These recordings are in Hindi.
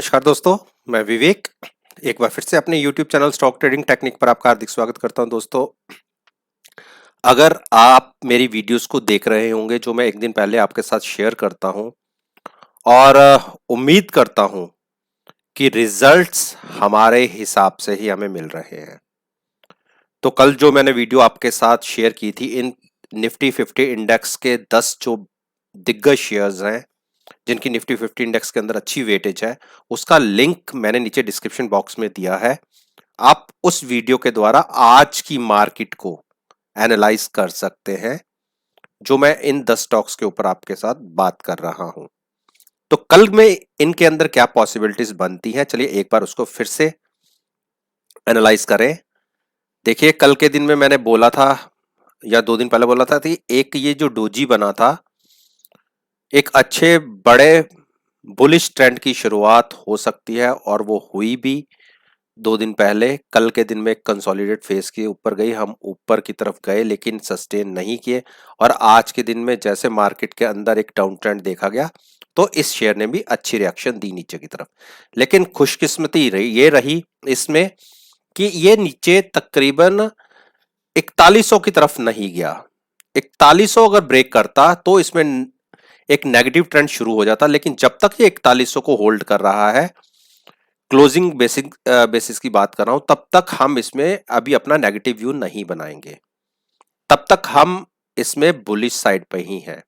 नमस्कार दोस्तों, मैं विवेक एक बार फिर से अपने YouTube channel stock trading technique पर आपका हार्दिक स्वागत करता हूं। दोस्तों, अगर आप मेरी वीडियोस को देख रहे होंगे जो मैं एक दिन पहले आपके साथ शेयर करता हूं और उम्मीद करता हूं कि रिजल्ट्स हमारे हिसाब से ही हमें मिल रहे हैं। तो कल जो मैंने वीडियो आपके साथ शेयर की थी इन निफ्टी 50 इंडेक्स के 10 जो दिग्गज शेयर्स हैं जिनकी निफ्टी 50 इंडेक्स के अंदर अच्छी वेटेज है, उसका लिंक मैंने नीचे डिस्क्रिप्शन बॉक्स में दिया है। आप उस वीडियो के द्वारा आज की मार्केट को एनालाइज कर सकते हैं जो मैं इन 10 स्टॉक्स के ऊपर आपके साथ बात कर रहा हूं। तो कल में इनके अंदर क्या पॉसिबिलिटीज बनती हैं, चलिए एक बार उसको फिर से एनालाइज करें। देखिए, कल के दिन में मैंने बोला था या 2 दिन पहले बोला था कि एक ये जो डोजी बना था, एक अच्छे बड़े बुलिश ट्रेंड की शुरुआत हो सकती है और वो हुई भी। 2 दिन पहले कल के दिन में कंसोलिडेट फेस के ऊपर गई, हम ऊपर की तरफ गए लेकिन सस्टेन नहीं किए और आज के दिन में जैसे मार्केट के अंदर एक डाउन ट्रेंड देखा गया तो इस शेयर ने भी अच्छी रिएक्शन दी नीचे की तरफ। लेकिन खुशकिस्मती ये रही इसमें कि ये नीचे तकरीबन 4100 की तरफ नहीं गया। 4100 अगर ब्रेक करता तो इसमें एक नेगेटिव ट्रेंड शुरू हो जाता, लेकिन जब तक ये 4100 को होल्ड कर रहा है, क्लोजिंग बेसिस की बात कर रहा हूं, तब तक हम इसमें अभी अपना नेगेटिव व्यू नहीं बनाएंगे। तब तक हम इसमें बुलिश साइड पे ही हैं।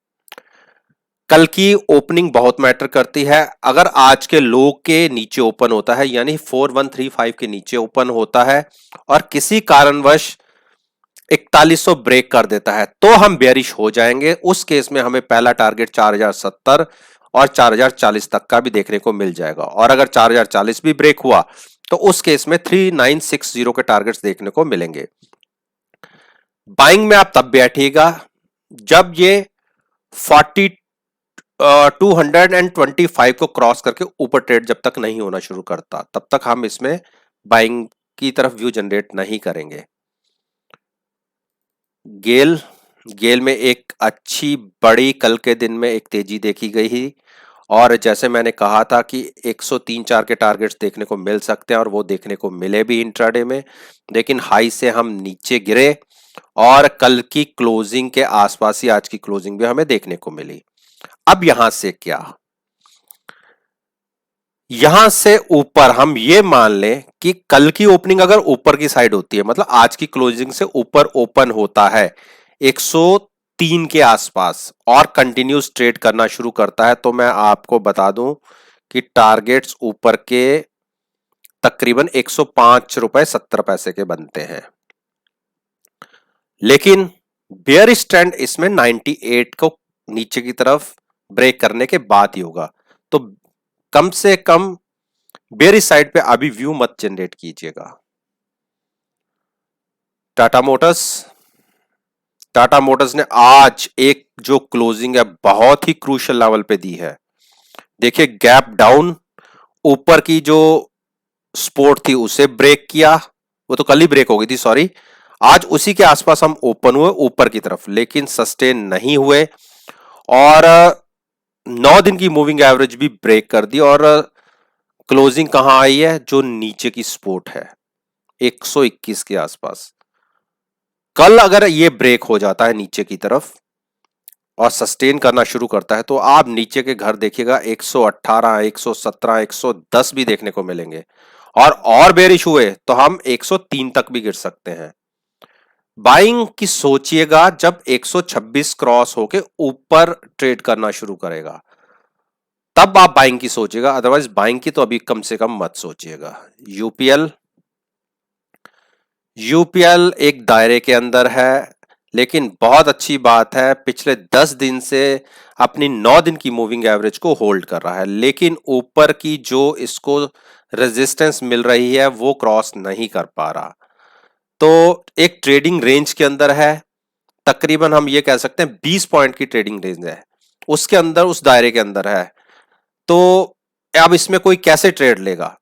कल की ओपनिंग बहुत मैटर करती है। अगर आज के लो के नीचे ओपन होता है यानी 4135 के नीचे ओपन होता है और किसी कारणवश 4100 ब्रेक कर देता है तो हम बेयरिश हो जाएंगे। उस केस में हमें पहला टारगेट 4070 और 4040 तक का भी देखने को मिल जाएगा और अगर 4040 भी ब्रेक हुआ तो उस केस में 3960 के टारगेट्स देखने को मिलेंगे। बाइंग में आप तब बैठिएगा जब ये 225 को क्रॉस करके ऊपर ट्रेड जब तक नहीं होना शुरू करता, तब तक हम इसमें बाइंग की तरफ व्यू जनरेट नहीं करेंगे। गेल में एक अच्छी बड़ी कल के दिन में एक तेजी देखी गई ही और जैसे मैंने कहा था कि 103-4 के टारगेट्स देखने को मिल सकते हैं और वो देखने को मिले भी इंट्राडे में, लेकिन हाई से हम नीचे गिरे और कल की क्लोजिंग के आसपास ही आज की क्लोजिंग भी हमें देखने को मिली। अब यहां से क्या, यहां से ऊपर हम ये मान लें कि कल की ओपनिंग अगर ऊपर की साइड होती है, मतलब आज की क्लोजिंग से ऊपर ओपन होता है 103 के आसपास और कंटिन्यूस ट्रेड करना शुरू करता है, तो मैं आपको बता दूं कि टारगेट्स ऊपर के तकरीबन 105 रुपए 70 पैसे के बनते हैं। लेकिन बेयरिश ट्रेंड इसमें 98 को नीचे की तरफ ब्रेक करने के बाद ही होगा, तो कम से कम बेयरिश साइड पे अभी व्यू मत जनरेट कीजिएगा। टाटा मोटर्स ने आज एक जो क्लोजिंग है बहुत ही क्रूशियल लेवल पे दी है। देखिए, गैप डाउन, ऊपर की जो सपोर्ट थी उसे ब्रेक किया, वो तो कल ही ब्रेक हो गई थी, सॉरी। आज उसी के आसपास हम ओपन हुए ऊपर की तरफ, लेकिन सस्टेन नहीं हुए और 9 दिन की मूविंग एवरेज भी ब्रेक कर दी और क्लोजिंग कहां आई है, जो नीचे की सपोर्ट है 121 के आसपास। कल अगर ये ब्रेक हो जाता है नीचे की तरफ और सस्टेन करना शुरू करता है तो आप नीचे के घर देखिएगा 118, 117, 110 भी देखने को मिलेंगे और बेरिश हुए तो हम 103 तक भी गिर सकते हैं। बाइंग की सोचिएगा जब 126 क्रॉस होके यूपर ट्रेड करना शुरू करेगा, तब आप बाइंग की सोचिएगा, अदरवाइज बाइंग की तो अभी कम से कम मत सोचिएगा। यूपीएल एक दायरे के अंदर है, लेकिन बहुत अच्छी बात है पिछले 10 दिन से अपनी 9 दिन की मूविंग एवरेज को होल्ड कर रहा है, लेकिन ऊपर की जो इसको रेजिस्टेंस मिल रही है वो क्रॉस नहीं कर पा रहा। तो एक ट्रेडिंग रेंज के अंदर है, तकरीबन हम ये कह सकते हैं 20 पॉइंट की ट्रेडिंग रेंज है, उसके अंदर उस दायरे के अंदर है। तो अब इसमें कोई कैसे ट्रेड लेगा?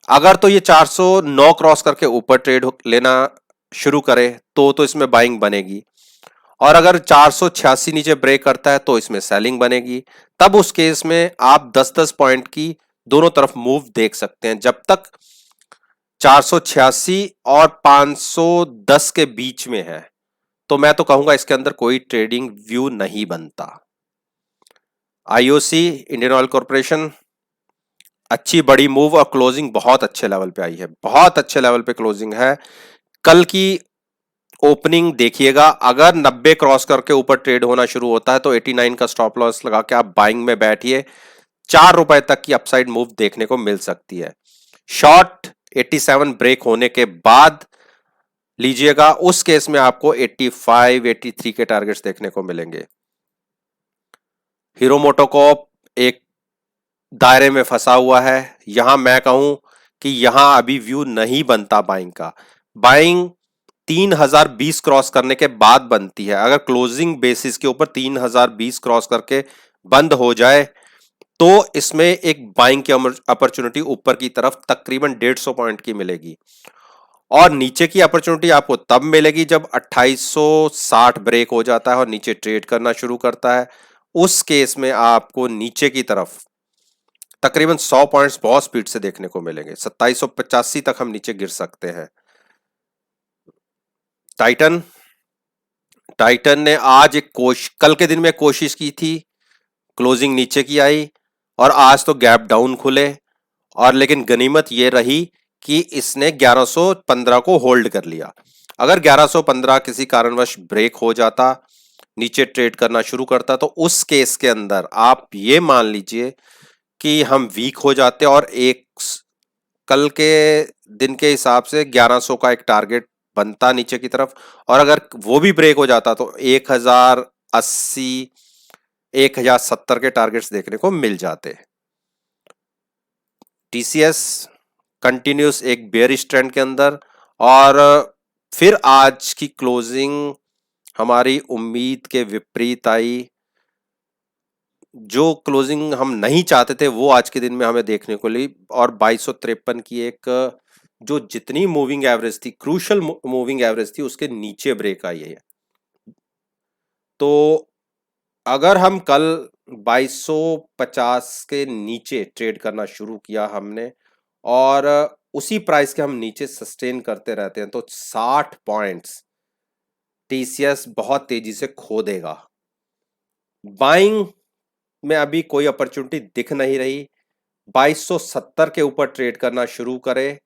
अगर तो ये 409 क्रॉस करके ऊपर ट्रेड लेना शुरू करे तो इसमें बाइंग बनेगी और अगर 486 नीचे ब्रेक करता है तो इसमें सेलिंग बनेगी। तब उस केस में आप 10-10 पॉइंट की दोनों तरफ मूव देख सकते हैं। जब तक 486 और 510 के बीच में है तो मैं तो कहूंगा इसके अंदर कोई ट्रेडिंग व्यू नहीं बनता। आईओसी इंडियन ऑयल कॉर्पोरेशन अच्छी बड़ी मूव और क्लोजिंग बहुत अच्छे लेवल पे आई है, बहुत अच्छे लेवल पे क्लोजिंग है। कल की ओपनिंग देखिएगा, अगर 90 क्रॉस करके ऊपर ट्रेड होना शुरू होता है तो 89 का स्टॉप लॉस लगा के आप बाइंग में बैठिए। 4 रुपए तक की अपसाइड मूव देखने को मिल सकती है। शॉर्ट 87 ब्रेक होने के बाद लीजिएगा, उस केस में आपको 85 83 के टारगेट्स देखने को मिलेंगे। हीरो मोटोकॉर्प एक दायरे में फंसा हुआ है, यहां मैं कहूं कि यहां अभी व्यू नहीं बनता बाइंग का। बाइंग 3020 क्रॉस करने के बाद बनती है। अगर क्लोजिंग बेसिस के ऊपर 3020 क्रॉस करके बंद हो जाए तो इसमें एक बाइंग की अपॉर्चुनिटी ऊपर की तरफ तकरीबन 150 पॉइंट की मिलेगी, और नीचे की अपॉर्चुनिटी आपको तब मिलेगी जब 2860 ब्रेक हो जाता है और नीचे ट्रेड करना शुरू करता है। उस केस में आपको नीचे की तरफ तकरीबन 100 पॉइंट्स बहुत स्पीड से देखने को मिलेंगे। 2785 तक हम नीचे गिर सकते हैं। टाइटन टाइटन ने आज कल के दिन में कोशिश की थी, क्लोजिंग नीचे की आई और आज तो गैप डाउन खुले, और लेकिन गनीमत ये रही कि इसने 1115 को होल्ड कर लिया। अगर 1115 किसी कारणवश ब्रेक हो जाता, नीचे ट्रेड करना शुरू करता, तो उस केस के अंदर आप ये मान लीजिए कि हम वीक हो जाते और एक कल के दिन के हिसाब से 1100 का एक टारगेट बनता नीचे की तरफ, और अगर वो भी ब्रेक हो जाता तो 1080 1070 के टारगेट्स देखने को मिल जाते। टीसीएस कंटिन्यूस एक बेयरिश ट्रेंड के अंदर, और फिर आज की क्लोजिंग हमारी उम्मीद के विपरीत आई। जो क्लोजिंग हम नहीं चाहते थे वो आज के दिन में हमें देखने को ली, और 2253 की एक जो जितनी मूविंग एवरेज थी, क्रूशल मूविंग एवरेज थी, उसके नीचे ब्रेक आई है। तो अगर हम कल 2250 के नीचे ट्रेड करना शुरू किया हमने और उसी प्राइस के हम नीचे सस्टेन करते रहते हैं तो 60 पॉइंट्स टीसीएस बहुत तेजी से खो देगा। बाइंग में अभी कोई अपॉर्चुनिटी दिख नहीं रही। 2270 के ऊपर ट्रेड करना शुरू करे,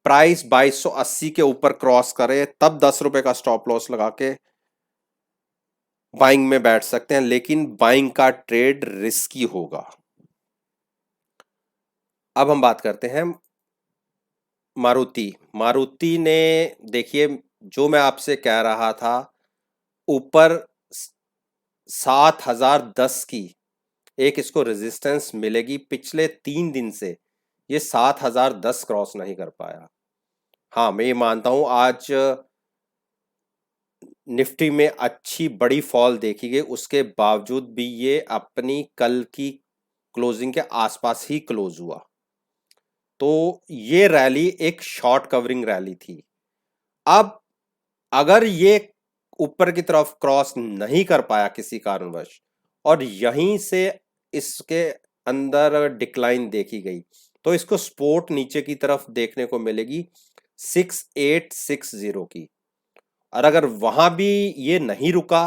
प्राइस 2280 के ऊपर क्रॉस करे, तब 10 रुपए का स्टॉप लॉस लगा के बाइंग में बैठ सकते हैं, लेकिन बाइंग का ट्रेड रिस्की होगा। अब हम बात करते हैं मारुति ने, देखिए जो मैं आपसे कह रहा था, ऊपर 7010 की एक इसको रेजिस्टेंस मिलेगी। पिछले 3 दिन से ये 7010 क्रॉस नहीं कर पाया। हाँ, मैं ये मानता हूं आज निफ्टी में अच्छी बड़ी फॉल देखी गई, उसके बावजूद भी ये अपनी कल की क्लोजिंग के आसपास ही क्लोज हुआ। तो ये रैली एक शॉर्ट कवरिंग रैली थी। अब अगर ये ऊपर की तरफ क्रॉस नहीं कर पाया किसी कारणवश और यहीं से इसके अंदर डिक्लाइन देखी गई, तो इसको सपोर्ट नीचे की तरफ देखने को मिलेगी 6860 की। और अगर वहां भी ये नहीं रुका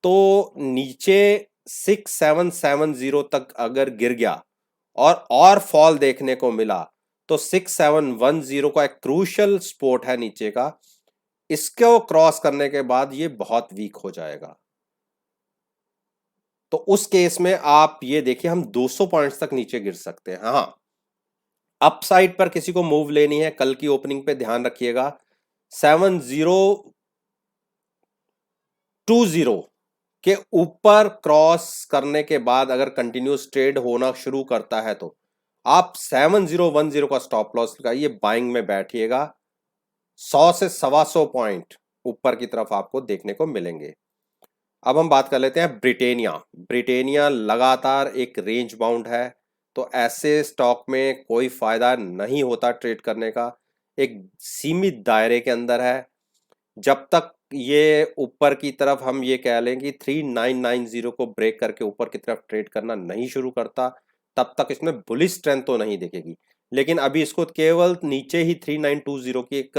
तो नीचे 6770 तक अगर गिर गया और फॉल देखने को मिला तो 6710 का एक क्रूशल सपोर्ट है नीचे का, इसको क्रॉस करने के बाद ये बहुत वीक हो जाएगा। तो उस केस में आप ये देखिए हम 200 पॉइंट्स तक नीचे गिर सकते हैं। हाँ, अपसाइड पर किसी को मूव लेनी है, कल की ओपनिंग पे ध्यान रखिएगा 7020 के ऊपर क्रॉस करने के बाद अगर कंटिन्यूस ट्रेड होना शुरू करता है तो आप 7010 का स्टॉप लॉस लगाइए, बाइंग में बैठिएगा। 100 से 125 पॉइंट ऊपर की तरफ आपको देखने को मिलेंगे। अब हम बात कर लेते हैं ब्रिटेनिया लगातार एक रेंज बाउंड है, तो ऐसे स्टॉक में कोई फायदा नहीं होता ट्रेड करने का। एक सीमित दायरे के अंदर है, जब तक ये ऊपर की तरफ हम ये कह लें कि 3990 को ब्रेक करके ऊपर की तरफ ट्रेड करना नहीं शुरू करता, तब तक इसमें बुलिश स्ट्रेंथ तो नहीं दिखेगी, लेकिन अभी इसको केवल नीचे ही 3920 की एक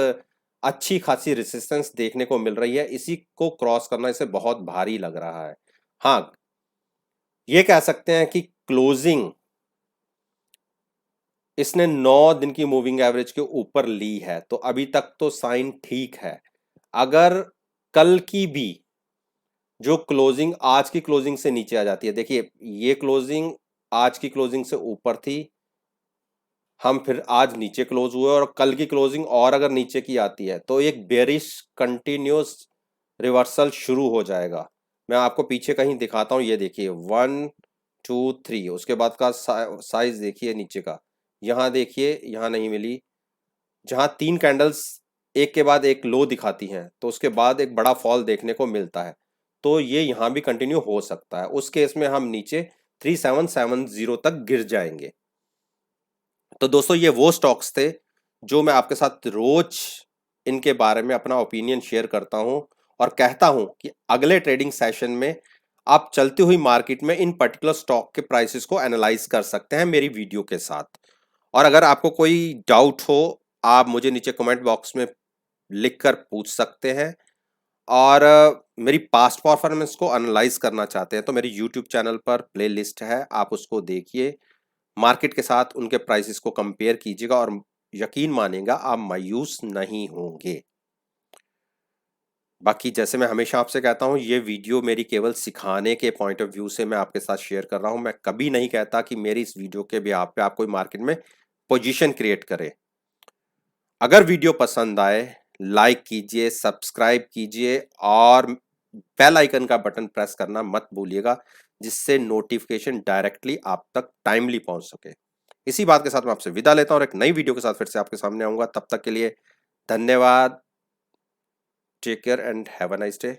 अच्छी खासी रेजिस्टेंस देखने को मिल रही है। इसी को क्रॉस करना इसे बहुत भारी लग रहा है। हाँ, ये कह सकते हैं कि क्लोजिंग इसने 9 दिन की मूविंग एवरेज के ऊपर ली है, तो अभी तक तो साइन ठीक है। अगर कल की भी जो क्लोजिंग आज की क्लोजिंग से नीचे आ जाती है, देखिए ये क्लोजिंग आज की क्लोजिंग से ऊपर थी, हम फिर आज नीचे क्लोज हुए, और कल की क्लोजिंग और अगर नीचे की आती है तो एक बेरिश कंटिन्यूस रिवर्सल शुरू हो जाएगा। मैं आपको पीछे कहीं दिखाता हूँ, ये देखिए 1 2 3, उसके बाद का साइज देखिए नीचे का, यहाँ देखिए यहाँ नहीं मिली, जहाँ 3 कैंडल्स एक के बाद एक लो दिखाती हैं तो उसके बाद एक बड़ा फॉल देखने को मिलता है, तो ये यहाँ भी कंटिन्यू हो सकता है। उस केस में हम नीचे 3770 तक गिर जाएंगे। तो दोस्तों ये वो स्टॉक्स थे जो मैं आपके साथ रोज इनके बारे में अपना ओपिनियन शेयर करता हूं, और कहता हूं कि अगले ट्रेडिंग सेशन में आप चलती हुई मार्केट में इन पर्टिकुलर स्टॉक के प्राइसेस को एनालाइज कर सकते हैं मेरी वीडियो के साथ। और अगर आपको कोई डाउट हो, आप मुझे नीचे कमेंट बॉक्स में लिखकर पूछ सकते हैं। और मेरी पास्ट परफॉर्मेंस को एनालाइज करना चाहते हैं तो मेरी यूट्यूब चैनल पर प्लेलिस्ट है, आप उसको देखिए, मार्केट के साथ उनके प्राइसेस को कंपेयर कीजिएगा और यकीन मानिएगा आप मायूस नहीं होंगे। बाकी जैसे मैं हमेशा आपसे कहता हूं, ये वीडियो मेरी केवल सिखाने के पॉइंट ऑफ व्यू से मैं आपके साथ शेयर कर रहा हूं। मैं कभी नहीं कहता कि मेरी इस वीडियो के बिहाफ पे आप कोई मार्केट में पोजीशन क्रिएट करें। अगर वीडियो पसंद आए लाइक कीजिए, सब्सक्राइब कीजिए और बेल आइकन का बटन प्रेस करना मत भूलिएगा, जिससे नोटिफिकेशन डायरेक्टली आप तक टाइमली पहुंच सके। इसी बात के साथ मैं आपसे विदा लेता हूं और एक नई वीडियो के साथ फिर से आपके सामने आऊंगा। तब तक के लिए धन्यवाद। Take care and have a nice day.